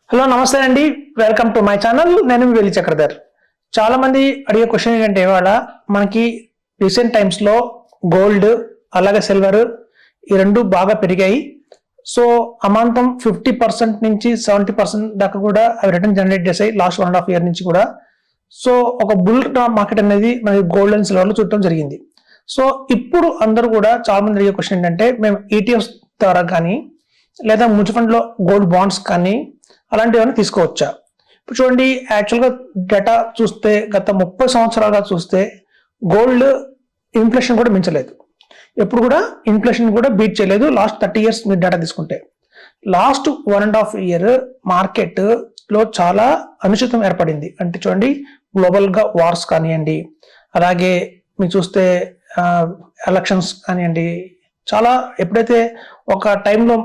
Hello నమస్తే అండి, welcome to my channel. నేను మీ వెల్లి చక్రధర్. చాలా మంది అడిగే క్వశ్చన్ ఏంటంటే ఇవాళ మనకి రీసెంట్ టైమ్స్ లో గోల్డ్ అలాగే సిల్వర్ ఈ రెండు బాగా పెరిగాయి. సో అమాంతం 50% నుంచి 70% దాకా కూడా అవి రిటర్న్ జనరేట్ చేసాయి లాస్ట్ 1.5 year నుంచి కూడా. సో ఒక బుల్ మార్కెట్ అనేది మనకి గోల్డ్ అండ్ సిల్వర్ లో చుట్టడం జరిగింది. సో ఇప్పుడు అందరూ కూడా చాలా మంది అడిగే క్వశ్చన్ ఏంటంటే మేము ఈటీఎఫ్స్ ద్వారా కానీ లేదా మ్యూచువల్ ఫండ్ లో గోల్డ్ బాండ్స్ కానీ అలాంటివన్నీ తీసుకోవచ్చా? ఇప్పుడు చూడండి, యాక్చువల్గా డేటా చూస్తే గత 30 సంవత్సరాలుగా చూస్తే గోల్డ్ ఇన్ఫ్లేషన్ కూడా మించలేదు. ఎప్పుడు కూడా ఇన్ఫ్లేషన్ కూడా బీట్ చేయలేదు. లాస్ట్ 30 years మీరు డేటా తీసుకుంటే లాస్ట్ 1.5 year మార్కెట్ లో చాలా అనిశ్చితం ఏర్పడింది. అంటే చూడండి, గ్లోబల్ గా వార్స్ కానివ్వండి, అలాగే మీరు చూస్తే ఎలక్షన్స్ కానివ్వండి, చాలా ఎప్పుడైతే ఒక టైంలో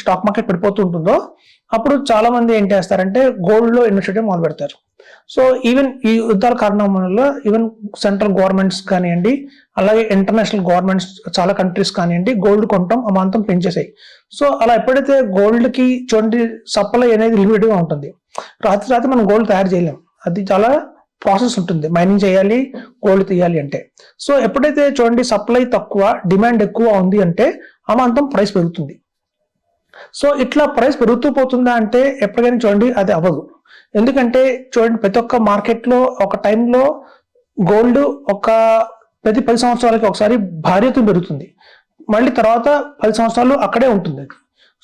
స్టాక్ మార్కెట్ పడిపోతూ ఉంటుందో అప్పుడు చాలా మంది ఏం చేస్తారంటే గోల్డ్ లో ఇన్వెస్ట్ చేయడం మొదలు పెడతారు. సో ఈవెన్ ఈ యుద్ధాల కారణం వల్ల ఈవెన్ సెంట్రల్ గవర్నమెంట్స్ కానివ్వండి, అలాగే ఇంటర్నేషనల్ గవర్నమెంట్స్ చాలా కంట్రీస్ కానివ్వండి గోల్డ్ కొనటం అమాంతం పెంచేసాయి. సో అలా ఎప్పుడైతే గోల్డ్ కి చూడండి సప్లై అనేది లిమిటెడ్ గా ఉంటుంది. రాత్రి మనం గోల్డ్ తయారు చేయలేం, అది చాలా ప్రాసెస్ ఉంటుంది. మైనింగ్ చేయాలి, గోల్డ్ తీయాలి అంటే. సో ఎప్పుడైతే చూడండి సప్లై తక్కువ డిమాండ్ ఎక్కువ ఉంది అంటే అమాంతం ప్రైస్ పెరుగుతుంది. సో ఇట్లా ప్రైస్ పెరుగుతూ పోతుందా అంటే ఎప్పటికైనా చూడండి అది అవ్వదు. ఎందుకంటే చూడండి, ప్రతి ఒక్క మార్కెట్లో ఒక టైంలో గోల్డ్ ప్రతి 10 సంవత్సరాలకి ఒకసారి భారీగా పెరుగుతుంది, మళ్ళీ తర్వాత 10 సంవత్సరాలు అక్కడే ఉంటుంది.